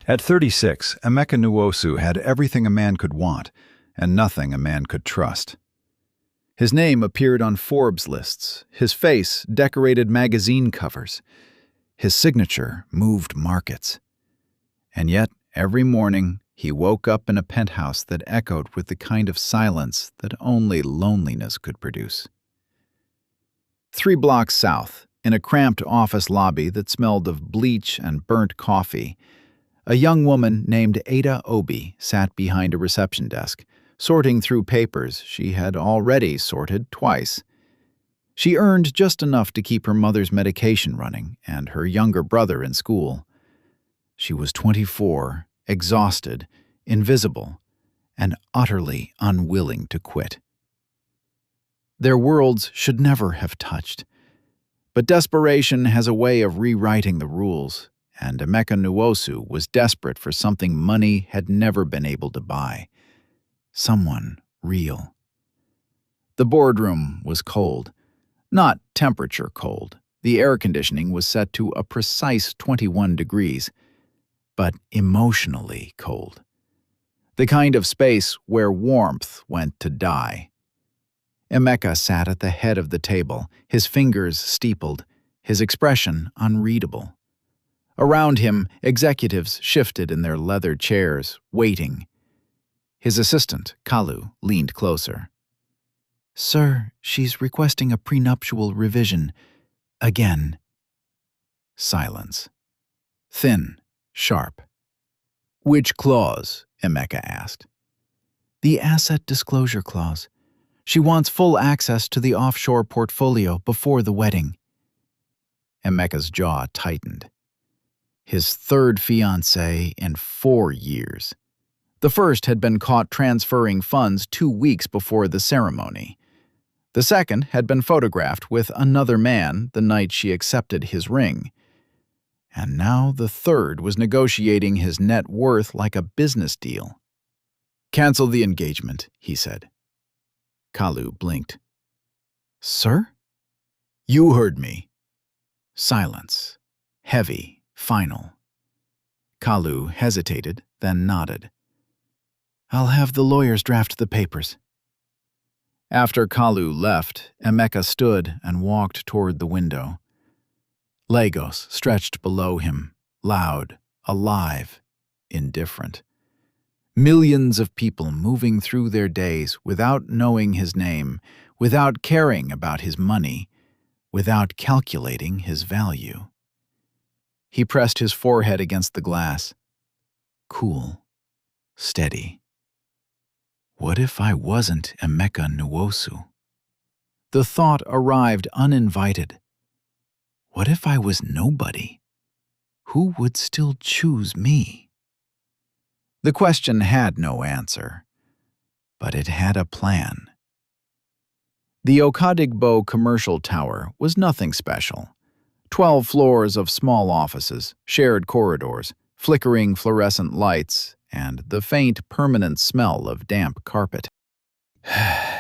At 36, Emeka Nwosu had everything a man could want, and nothing a man could trust. His name appeared on Forbes lists, his face decorated magazine covers, his signature moved markets. And yet, every morning, he woke up in a penthouse that echoed with the kind of silence that only loneliness could produce. 3 blocks south, in a cramped office lobby that smelled of bleach and burnt coffee, a young woman named Ada Obi sat behind a reception desk, sorting through papers she had already sorted twice. She earned just enough to keep her mother's medication running and her younger brother in school. She was 24, exhausted, invisible, and utterly unwilling to quit. Their worlds should never have touched. But desperation has a way of rewriting the rules, and Emeka Nwosu was desperate for something money had never been able to buy. Someone real. The boardroom was cold. Not temperature cold. The air conditioning was set to a precise 21 degrees, but emotionally cold. The kind of space where warmth went to die. Emeka sat at the head of the table, his fingers steepled, his expression unreadable. Around him, executives shifted in their leather chairs, waiting. His assistant, Kalu, leaned closer. "Sir, she's requesting a prenuptial revision. Again." Silence. Thin, sharp. "Which clause?" Emeka asked. "The asset disclosure clause. She wants full access to the offshore portfolio before the wedding." Emeka's jaw tightened. His 3rd fiancée in 4 years. The first had been caught transferring funds 2 weeks before the ceremony. The second had been photographed with another man the night she accepted his ring. And now the third was negotiating his net worth like a business deal. "Cancel the engagement," he said. Kalu blinked. "Sir?" "You heard me." Silence. Heavy, final. Kalu hesitated, then nodded. "I'll have the lawyers draft the papers." After Kalu left, Emeka stood and walked toward the window. Lagos stretched below him, loud, alive, indifferent. Millions of people moving through their days without knowing his name, without caring about his money, without calculating his value. He pressed his forehead against the glass. Cool. Steady. What if I wasn't Emeka Nwosu? The thought arrived uninvited. What if I was nobody? Who would still choose me? The question had no answer, but it had a plan. The Okadigbo commercial tower was nothing special. 12 floors of small offices, shared corridors, flickering fluorescent lights, and the faint, permanent smell of damp carpet.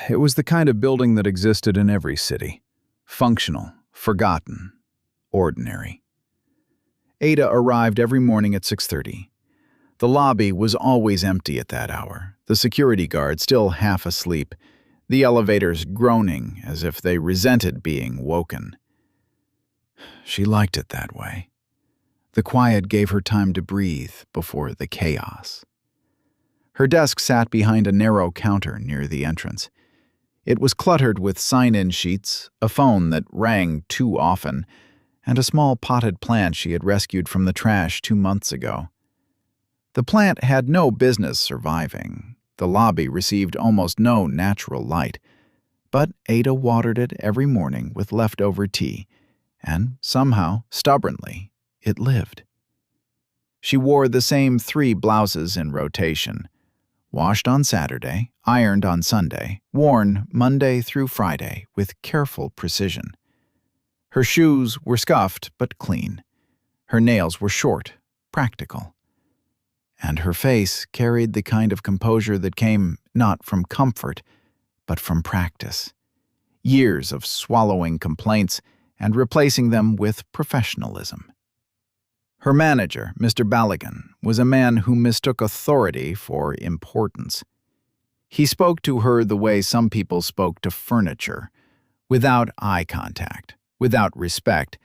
It was the kind of building that existed in every city. Functional, forgotten, ordinary. Ada arrived every morning at 6:30. The lobby was always empty at that hour, the security guard still half asleep, the elevators groaning as if they resented being woken. She liked it that way. The quiet gave her time to breathe before the chaos. Her desk sat behind a narrow counter near the entrance. It was cluttered with sign-in sheets, a phone that rang too often, and a small potted plant she had rescued from the trash 2 months ago. The plant had no business surviving. The lobby received almost no natural light, but Ada watered it every morning with leftover tea, and somehow, stubbornly, it lived. She wore the same 3 blouses in rotation, washed on Saturday, ironed on Sunday, worn Monday through Friday with careful precision. Her shoes were scuffed but clean. Her nails were short, practical. And her face carried the kind of composure that came not from comfort, but from practice. Years of swallowing complaints and replacing them with professionalism. Her manager, Mr. Baligan, was a man who mistook authority for importance. He spoke to her the way some people spoke to furniture, without eye contact, without respect,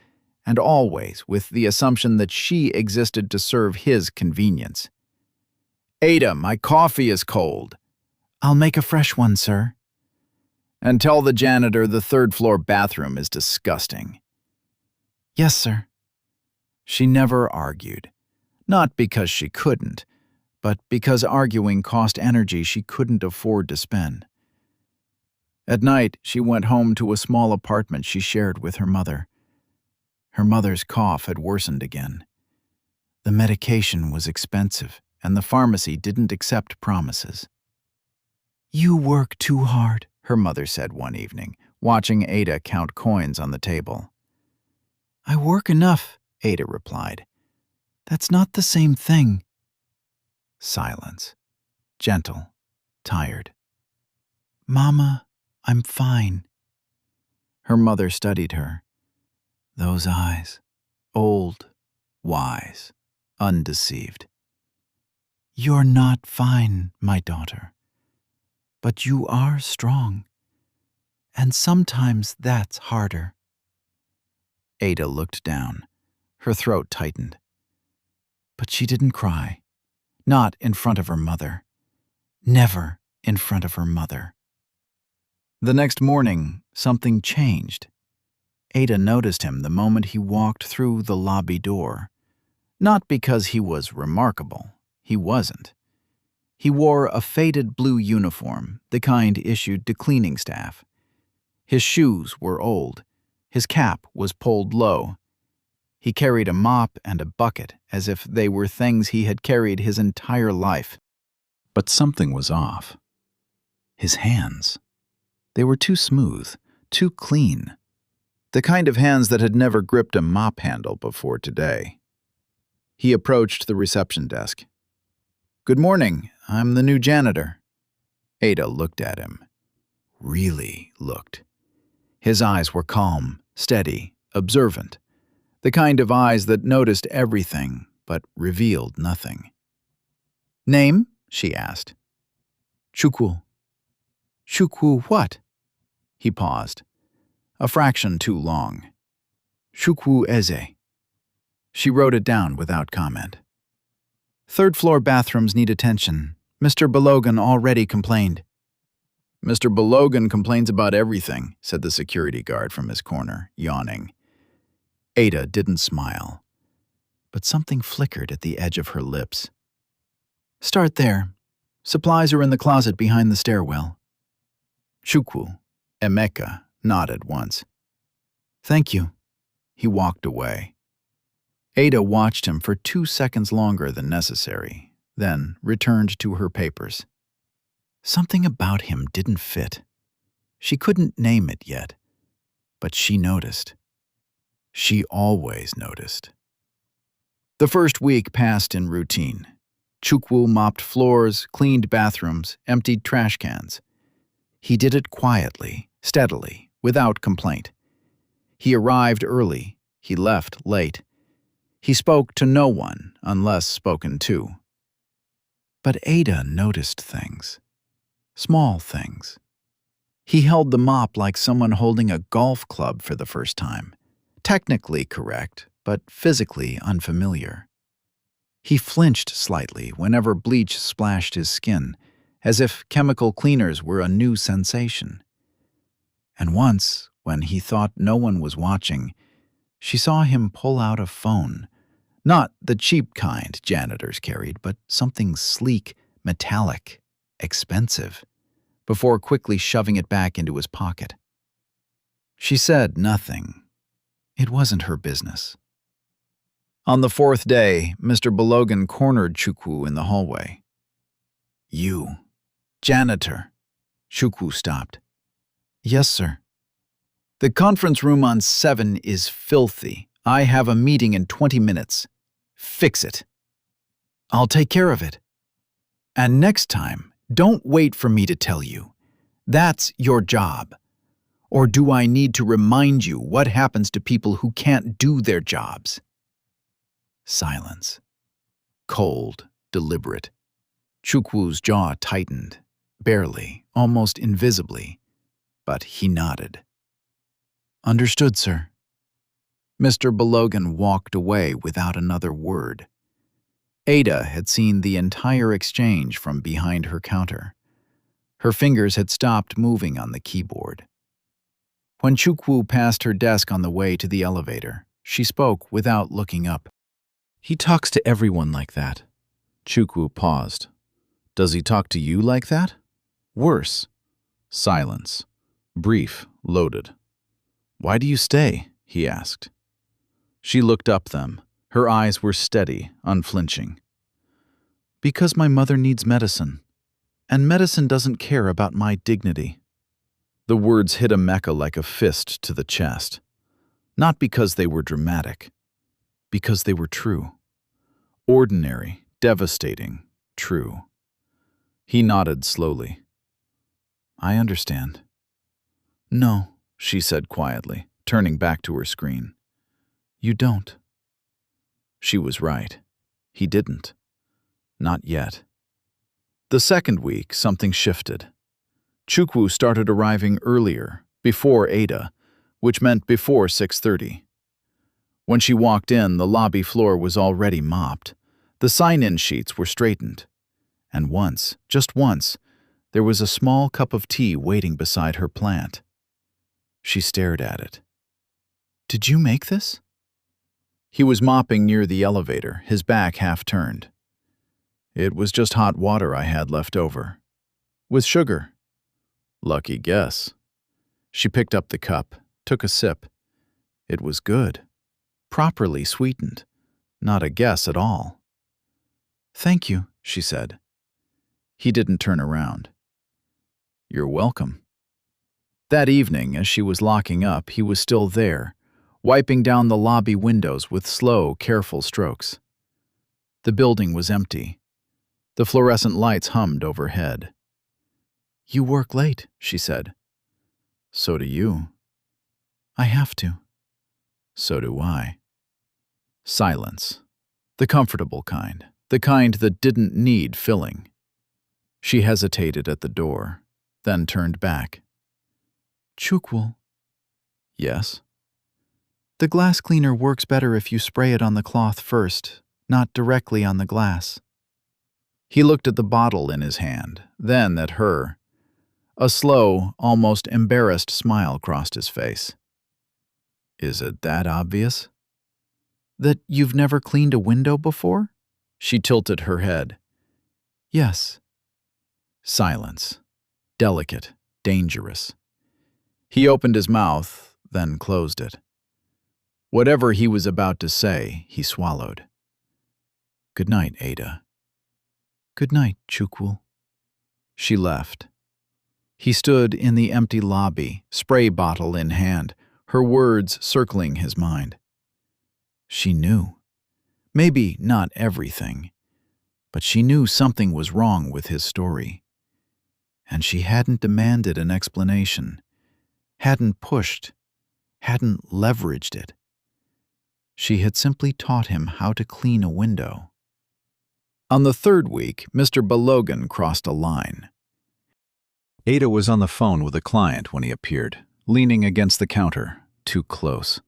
and always with the assumption that she existed to serve his convenience. "Ada, my coffee is cold." "I'll make a fresh one, sir." "And tell the janitor the third-floor bathroom is disgusting." "Yes, sir." She never argued, not because she couldn't, but because arguing cost energy she couldn't afford to spend. At night, she went home to a small apartment she shared with her mother. Her mother's cough had worsened again. The medication was expensive, and the pharmacy didn't accept promises. "You work too hard," her mother said one evening, watching Ada count coins on the table. "I work enough," Ada replied. "That's not the same thing." Silence. Gentle. Tired. "Mama, I'm fine." Her mother studied her. Those eyes. Old. Wise. Undeceived. "You're not fine, my daughter. But you are strong. And sometimes that's harder." Ada looked down. Her throat tightened. But she didn't cry. Not in front of her mother. Never in front of her mother. The next morning, something changed. Ada noticed him the moment he walked through the lobby door. Not because he was remarkable. He wasn't. He wore a faded blue uniform, the kind issued to cleaning staff. His shoes were old. His cap was pulled low. He carried a mop and a bucket as if they were things he had carried his entire life. But something was off. His hands. They were too smooth, too clean. The kind of hands that had never gripped a mop handle before today. He approached the reception desk. "Good morning. I'm the new janitor." Ada looked at him. Really looked. His eyes were calm, steady, observant. The kind of eyes that noticed everything but revealed nothing. "Name?" she asked. "Chukwu." "Chukwu what?" He paused. A fraction too long. "Chukwu Eze." She wrote it down without comment. "Third-floor bathrooms need attention. Mr. Balogan already complained." "Mr. Balogan complains about everything," said the security guard from his corner, yawning. Ada didn't smile, but something flickered at the edge of her lips. "Start there. Supplies are in the closet behind the stairwell." Chukwu, Emeka, nodded once. "Thank you." He walked away. Ada watched him for 2 seconds longer than necessary, then returned to her papers. Something about him didn't fit. She couldn't name it yet, but she noticed. She always noticed. The first week passed in routine. Chukwu mopped floors, cleaned bathrooms, emptied trash cans. He did it quietly, steadily, without complaint. He arrived early. He left late. He spoke to no one unless spoken to. But Ada noticed things. Small things. He held the mop like someone holding a golf club for the first time. Technically correct, but physically unfamiliar. He flinched slightly whenever bleach splashed his skin, as if chemical cleaners were a new sensation. And once, when he thought no one was watching, she saw him pull out a phone. Not the cheap kind janitors carried, but something sleek, metallic, expensive, before quickly shoving it back into his pocket. She said nothing. It wasn't her business. On the 4th day, Mr. Balogan cornered Chukwu in the hallway. "You, janitor." Chukwu stopped. "Yes, sir." "The conference room on 7 is filthy. I have a meeting in 20 minutes. Fix it." "I'll take care of it." "And next time, don't wait for me to tell you. That's your job. Or do I need to remind you what happens to people who can't do their jobs?" Silence. Cold, deliberate. Chukwu's jaw tightened, barely, almost invisibly, but he nodded. "Understood, sir." Mr. Balogan walked away without another word. Ada had seen the entire exchange from behind her counter. Her fingers had stopped moving on the keyboard. When Chukwu passed her desk on the way to the elevator, she spoke without looking up. "He talks to everyone like that." Chukwu paused. "Does he talk to you like that?" "Worse." Silence. Brief, loaded. "Why do you stay?" he asked. She looked up them. Her eyes were steady, unflinching. "Because my mother needs medicine, and medicine doesn't care about my dignity." The words hit Emeka like a fist to the chest. Not because they were dramatic, because they were true. Ordinary, devastating, true. He nodded slowly. "I understand." "No," she said quietly, turning back to her screen. "You don't." She was right. He didn't. Not yet. The second week, something shifted. Chukwu started arriving earlier, before Ada, which meant before 6:30. When she walked in, the lobby floor was already mopped. The sign-in sheets were straightened. And once, just once, there was a small cup of tea waiting beside her plant. She stared at it. "Did you make this?" He was mopping near the elevator, his back half turned. "It was just hot water I had left over. With sugar." "Lucky guess." She picked up the cup, took a sip. It was good. Properly sweetened. Not a guess at all. "Thank you," she said. He didn't turn around. "You're welcome." That evening, as she was locking up, he was still there, wiping down the lobby windows with slow, careful strokes. The building was empty. The fluorescent lights hummed overhead. "You work late," she said. "So do you." "I have to." "So do I." Silence. The comfortable kind. The kind that didn't need filling. She hesitated at the door, then turned back. "Chukwu." "Yes?" "The glass cleaner works better if you spray it on the cloth first, not directly on the glass." He looked at the bottle in his hand, then at her. A slow, almost embarrassed smile crossed his face. "Is it that obvious?" "That you've never cleaned a window before?" She tilted her head. "Yes." Silence. Delicate, dangerous. He opened his mouth, then closed it. Whatever he was about to say, he swallowed. "Good night, Ada." "Good night, Chukwu." She left. He stood in the empty lobby, spray bottle in hand, her words circling his mind. She knew. Maybe not everything, but she knew something was wrong with his story. And she hadn't demanded an explanation, hadn't pushed, hadn't leveraged it. She had simply taught him how to clean a window. On the third week, Mr. Balogan crossed a line. Ada was on the phone with a client when he appeared, leaning against the counter, too close.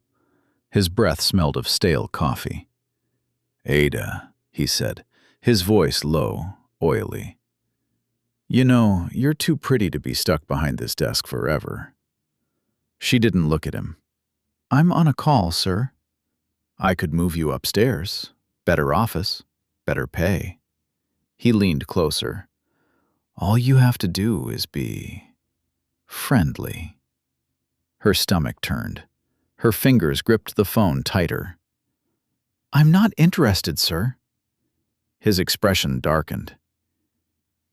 His breath smelled of stale coffee. "Ada," he said, his voice low, oily. "You know, you're too pretty to be stuck behind this desk forever." She didn't look at him. "I'm on a call, sir." "I could move you upstairs. Better office, better pay." He leaned closer. "All you have to do is be friendly." Her stomach turned. Her fingers gripped the phone tighter. "I'm not interested, sir." His expression darkened.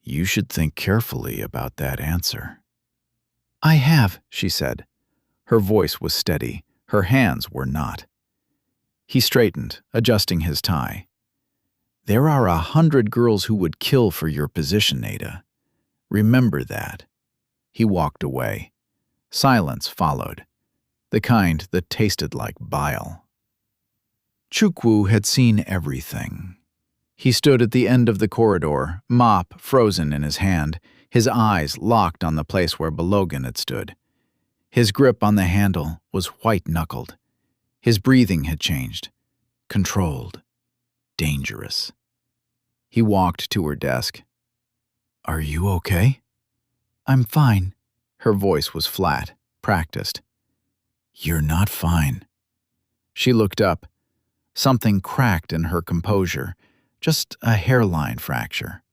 "You should think carefully about that answer." "I have," she said. Her voice was steady. Her hands were not. He straightened, adjusting his tie. "There are 100 girls who would kill for your position, Ada. Remember that." He walked away. Silence followed, the kind that tasted like bile. Chukwu had seen everything. He stood at the end of the corridor, mop frozen in his hand, his eyes locked on the place where Balogan had stood. His grip on the handle was white-knuckled. His breathing had changed. Controlled. Dangerous. He walked to her desk. "Are you okay?" "I'm fine." Her voice was flat, practiced. "You're not fine." She looked up. Something cracked in her composure, just a hairline fracture.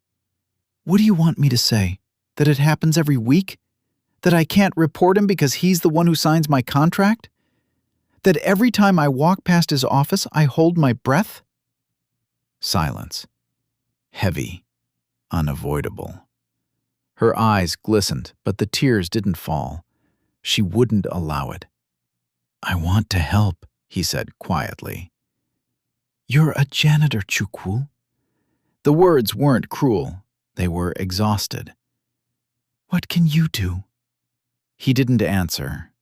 "What do you want me to say? That it happens every week? That I can't report him because he's the one who signs my contract? That every time I walk past his office, I hold my breath?" Silence. Heavy. Unavoidable. Her eyes glistened, but the tears didn't fall. She wouldn't allow it. "I want to help," he said quietly. "You're a janitor, Chukwu." The words weren't cruel. They were exhausted. "What can you do?" He didn't answer,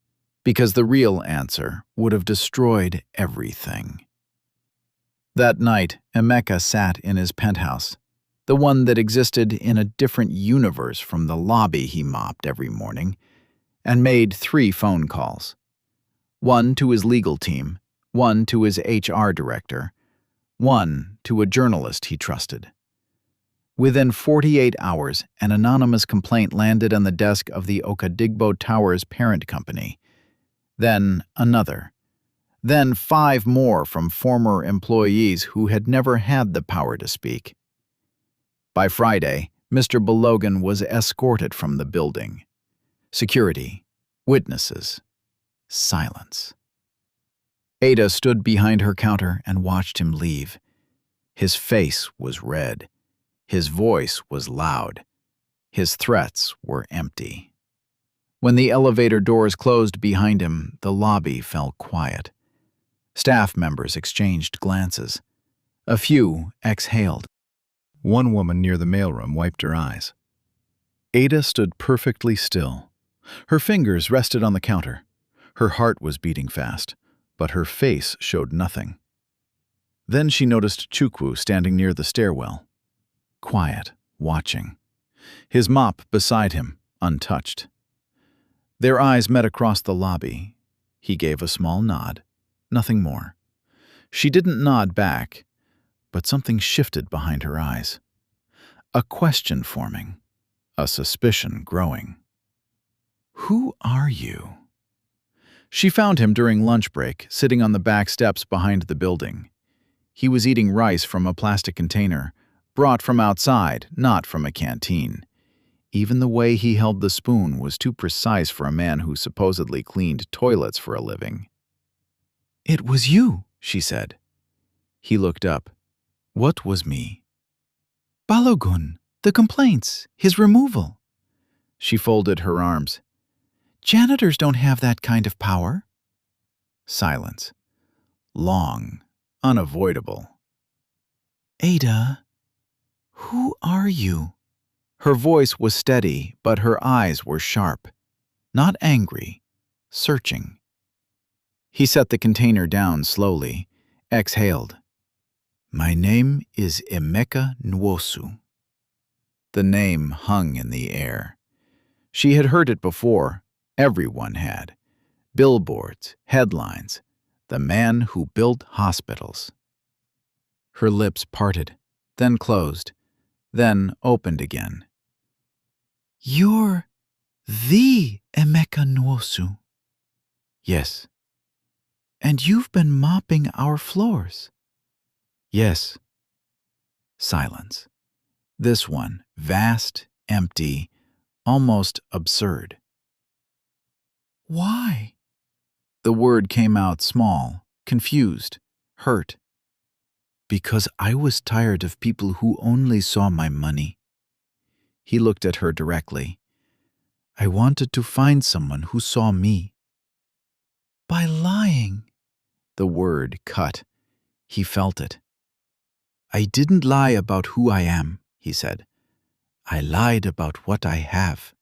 because the real answer would have destroyed everything. That night, Emeka sat in his penthouse, the one that existed in a different universe from the lobby he mopped every morning, and made 3 phone calls. One to his legal team, one to his HR director, one to a journalist he trusted. Within 48 hours, an anonymous complaint landed on the desk of the Okadigbo Towers parent company. Then another. Then 5 more from former employees who had never had the power to speak. By Friday, Mr. Balogan was escorted from the building. Security, witnesses, silence. Ada stood behind her counter and watched him leave. His face was red. His voice was loud. His threats were empty. When the elevator doors closed behind him, the lobby fell quiet. Staff members exchanged glances. A few exhaled. One woman near the mailroom wiped her eyes. Ada stood perfectly still. Her fingers rested on the counter. Her heart was beating fast, but her face showed nothing. Then she noticed Chukwu standing near the stairwell. Quiet, watching. His mop beside him, untouched. Their eyes met across the lobby. He gave a small nod, nothing more. She didn't nod back, but something shifted behind her eyes. A question forming, a suspicion growing. "Who are you?" She found him during lunch break, sitting on the back steps behind the building. He was eating rice from a plastic container, brought from outside, not from a canteen. Even the way he held the spoon was too precise for a man who supposedly cleaned toilets for a living. "It was you," she said. He looked up. "What was me?" "Balogun, the complaints, his removal." She folded her arms. "Janitors don't have that kind of power." Silence. Long, unavoidable. "Ada, who are you?" Her voice was steady, but her eyes were sharp. Not angry, searching. He set the container down slowly, exhaled. "My name is Emeka Nwosu." The name hung in the air. She had heard it before. Everyone had. Billboards, headlines. The man who built hospitals. Her lips parted, then closed, then opened again. "You're the Emeka Nwosu." "Yes." "And you've been mopping our floors." "Yes." Silence. This one, vast, empty, almost absurd. "Why?" The word came out small, confused, hurt. "Because I was tired of people who only saw my money." He looked at her directly. "I wanted to find someone who saw me." "By lying." The word cut. He felt it. "I didn't lie about who I am," he said. "I lied about what I have."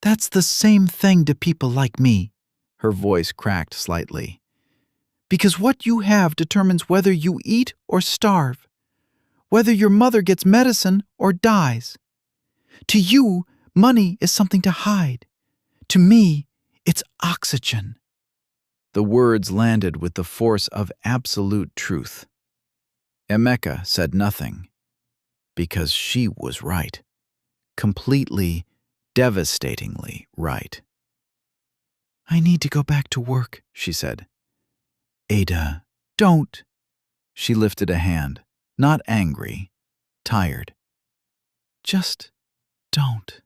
"That's the same thing to people like me." Her voice cracked slightly. Because what you have determines whether you eat or starve, whether your mother gets medicine or dies. To you, money is something to hide. To me, it's oxygen." The words landed with the force of absolute truth. Emeka said nothing, because she was right. Completely, devastatingly right. "I need to go back to work," she said. "Ada, don't." She lifted a hand, not angry, tired. "Just don't."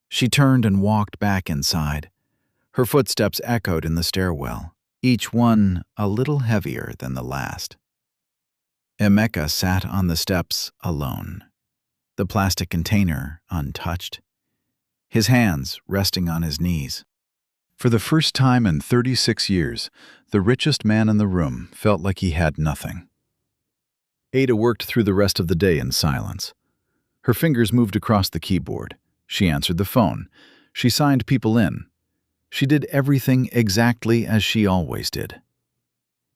She turned and walked back inside. Her footsteps echoed in the stairwell, each one a little heavier than the last. Emeka sat on the steps alone, the plastic container untouched, his hands resting on his knees. For the first time in 36 years, the richest man in the room felt like he had nothing. Ada worked through the rest of the day in silence. Her fingers moved across the keyboard. She answered the phone. She signed people in. She did everything exactly as she always did.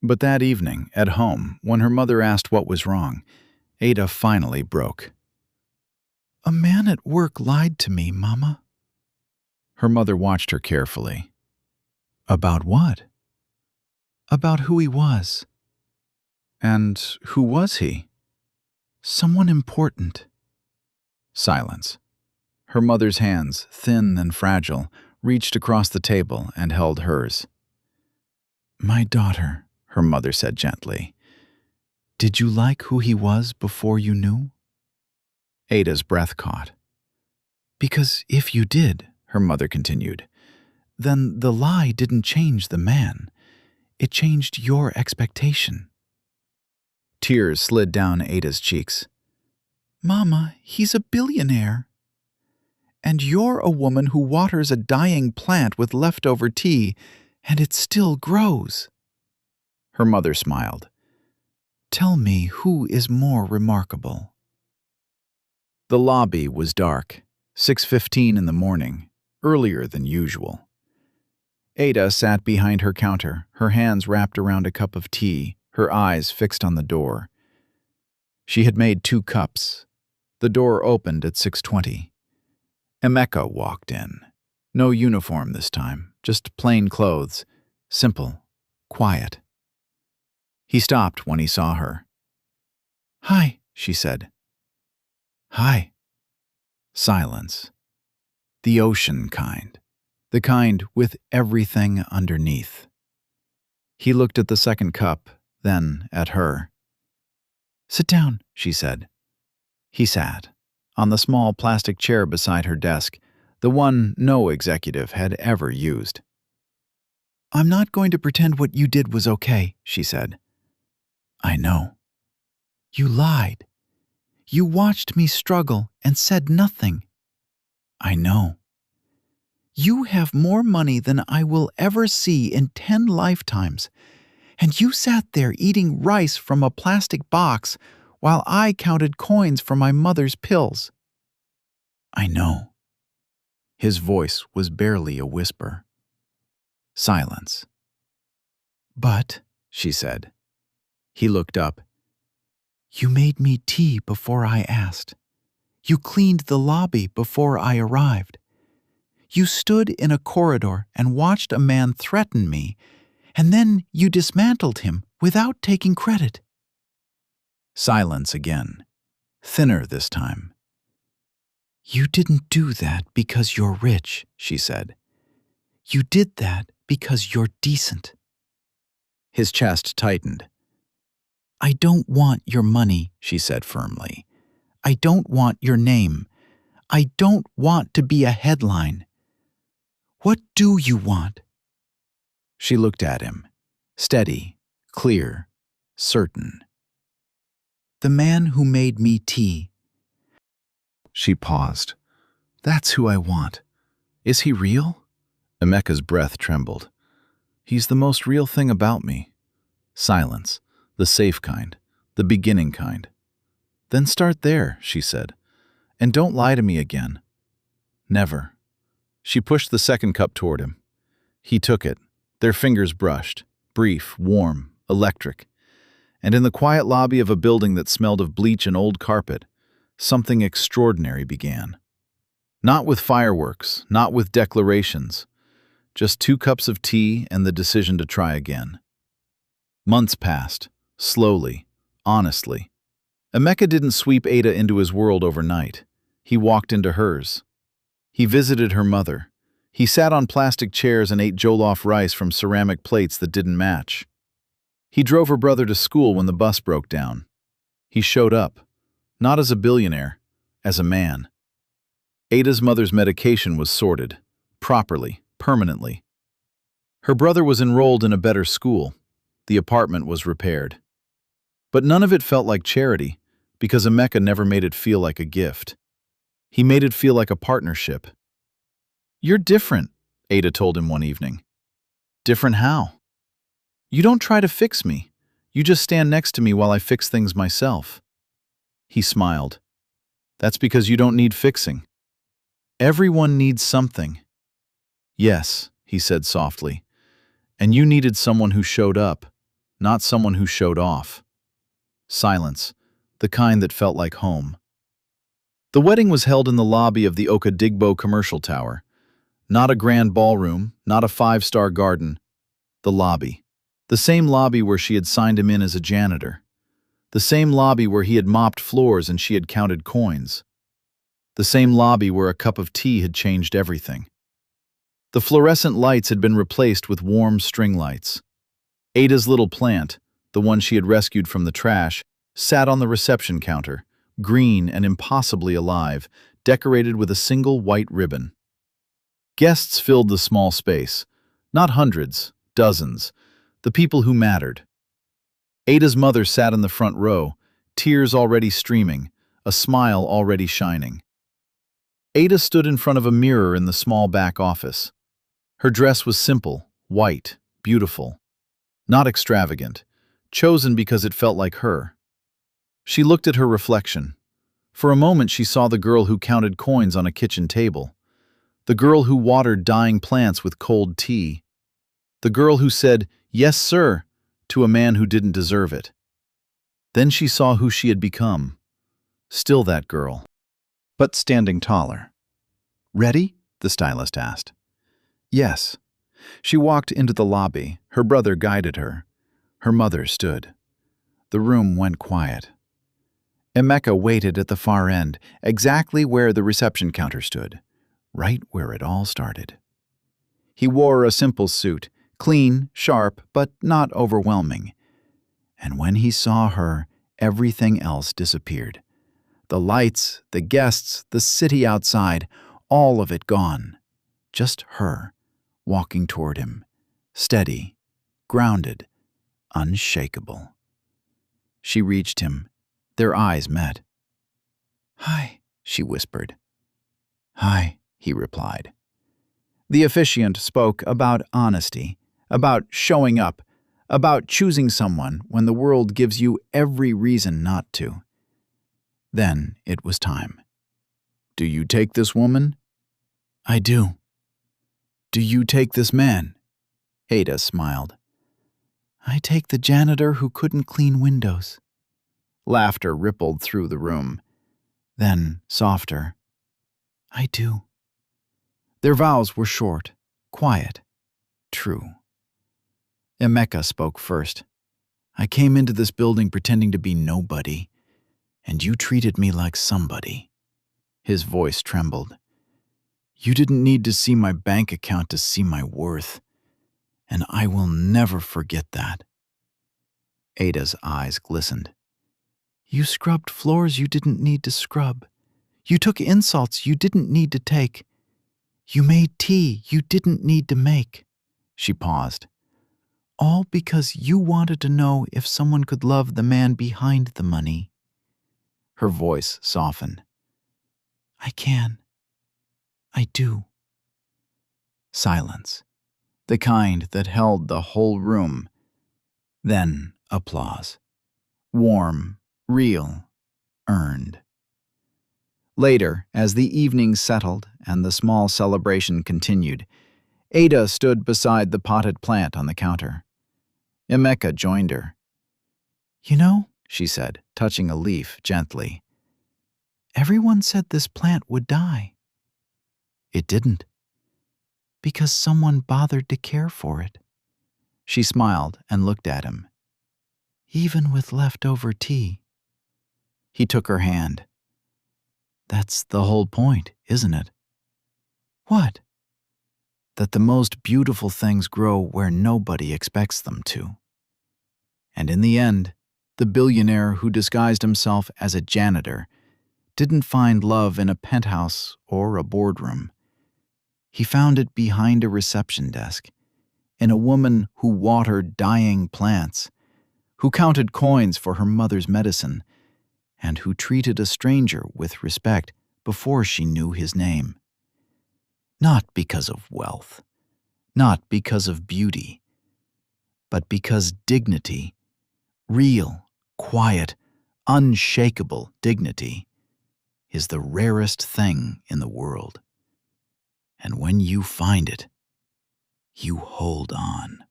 But that evening, at home, when her mother asked what was wrong, Ada finally broke. "A man at work lied to me, Mama." Her mother watched her carefully. About what? "About who he was." And who was he? "Someone important." Silence. Her mother's hands, thin and fragile, reached across the table and held hers. "My daughter," her mother said gently, "did you like who he was before you knew?" Ada's breath caught. "Because if you did," her mother continued, "then the lie didn't change the man. It changed your expectation." Tears slid down Ada's cheeks. "Mama, he's a billionaire. And you're a woman who waters a dying plant with leftover tea, and it still grows." Her mother smiled. "Tell me who is more remarkable." The lobby was dark, 6:15 in the morning, earlier than usual. Ada sat behind her counter, her hands wrapped around a cup of tea, her eyes fixed on the door. She had made 2 cups. The door opened at 6:20. Emeka walked in. No uniform this time, just plain clothes, simple, quiet. He stopped when he saw her. "Hi," she said. "Hi." Silence. The ocean kind. The kind with everything underneath. He looked at the second cup, then at her. "Sit down," she said. He sat, on the small plastic chair beside her desk, the one no executive had ever used. "I'm not going to pretend what you did was okay," she said. "I know." "You lied. You watched me struggle and said nothing." "I know." "You have more money than I will ever see in 10 lifetimes, and you sat there eating rice from a plastic box while I counted coins for my mother's pills." "I know." His voice was barely a whisper. Silence. "But," she said. He looked up. "You made me tea before I asked. You cleaned the lobby before I arrived. You stood in a corridor and watched a man threaten me, and then you dismantled him without taking credit." Silence again, thinner this time. "You didn't do that because you're rich," she said. "You did that because you're decent." His chest tightened. "I don't want your money," she said firmly. "I don't want your name. I don't want to be a headline. What do you want?" She looked at him, steady, clear, certain. "The man who made me tea." She paused. "That's who I want. Is he real?" Emeka's breath trembled. "He's the most real thing about me." Silence, the safe kind, the beginning kind. "Then start there," she said. "And don't lie to me again." "Never." She pushed the second cup toward him. He took it. Their fingers brushed, brief, warm, electric. And in the quiet lobby of a building that smelled of bleach and old carpet, something extraordinary began. Not with fireworks, not with declarations, just 2 cups of tea and the decision to try again. Months passed, slowly, honestly. Emeka didn't sweep Ada into his world overnight. He walked into hers. He visited her mother. He sat on plastic chairs and ate jollof rice from ceramic plates that didn't match. He drove her brother to school when the bus broke down. He showed up, not as a billionaire, as a man. Ada's mother's medication was sorted, properly, permanently. Her brother was enrolled in a better school. The apartment was repaired. But none of it felt like charity, because Emeka never made it feel like a gift. He made it feel like a partnership. "You're different," Ada told him one evening. "Different how?" "You don't try to fix me. You just stand next to me while I fix things myself." He smiled. "That's because you don't need fixing. Everyone needs something." "Yes," he said softly, "and you needed someone who showed up, not someone who showed off." Silence, the kind that felt like home. The wedding was held in the lobby of the Okadigbo commercial tower. Not a grand ballroom, not a 5-star garden. The lobby. The same lobby where she had signed him in as a janitor. The same lobby where he had mopped floors and she had counted coins. The same lobby where a cup of tea had changed everything. The fluorescent lights had been replaced with warm string lights. Ada's little plant, the one she had rescued from the trash, sat on the reception counter, green and impossibly alive, decorated with a single white ribbon. Guests filled the small space. Not hundreds, dozens. The people who mattered. Ada's mother sat in the front row, tears already streaming, a smile already shining. Ada stood in front of a mirror in the small back office. Her dress was simple, white, beautiful. Not extravagant, chosen because it felt like her. She looked at her reflection. For a moment she saw the girl who counted coins on a kitchen table. The girl who watered dying plants with cold tea. The girl who said, "Yes, sir," to a man who didn't deserve it. Then she saw who she had become. Still that girl, but standing taller. "Ready?" the stylist asked. "Yes." She walked into the lobby. Her brother guided her. Her mother stood. The room went quiet. Emeka waited at the far end, exactly where the reception counter stood, right where it all started. He wore a simple suit, clean, sharp, but not overwhelming. And when he saw her, everything else disappeared. The lights, the guests, the city outside, all of it gone. Just her, walking toward him, steady, grounded, unshakable. She reached him. Their eyes met. "Hi," she whispered. "Hi," he replied. The officiant spoke about honesty, about showing up, about choosing someone when the world gives you every reason not to. Then it was time. "Do you take this woman?" "I do." "Do you take this man?" Ada smiled. "I take the janitor who couldn't clean windows." Laughter rippled through the room. Then, softer, "I do." Their vows were short, quiet, true. Emeka spoke first. "I came into this building pretending to be nobody, and you treated me like somebody." His voice trembled. "You didn't need to see my bank account to see my worth, and I will never forget that." Ada's eyes glistened. "You scrubbed floors you didn't need to scrub. You took insults you didn't need to take. You made tea you didn't need to make." She paused. "All because you wanted to know if someone could love the man behind the money." Her voice softened. "I can. I do." Silence, the kind that held the whole room. Then applause. Warm, real, earned. Later, as the evening settled and the small celebration continued, Ada stood beside the potted plant on the counter. Emeka joined her. You know, She said, touching a leaf gently. everyone said this plant would die. It didn't. Because someone bothered to care for it. She smiled and looked at him. Even with leftover tea. He took her hand. That's the whole point, isn't it? What? That the most beautiful things grow where nobody expects them to. And in the end, the billionaire who disguised himself as a janitor didn't find love in a penthouse or a boardroom. He found it behind a reception desk, in a woman who watered dying plants, who counted coins for her mother's medicine, and who treated a stranger with respect before she knew his name. Not because of wealth, not because of beauty, but because dignity, real, quiet, unshakable dignity, is the rarest thing in the world. And when you find it, you hold on.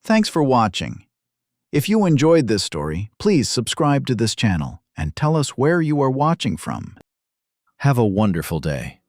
Thanks for watching. If you enjoyed this story, please subscribe to this channel and tell us where you are watching from. Have a wonderful day.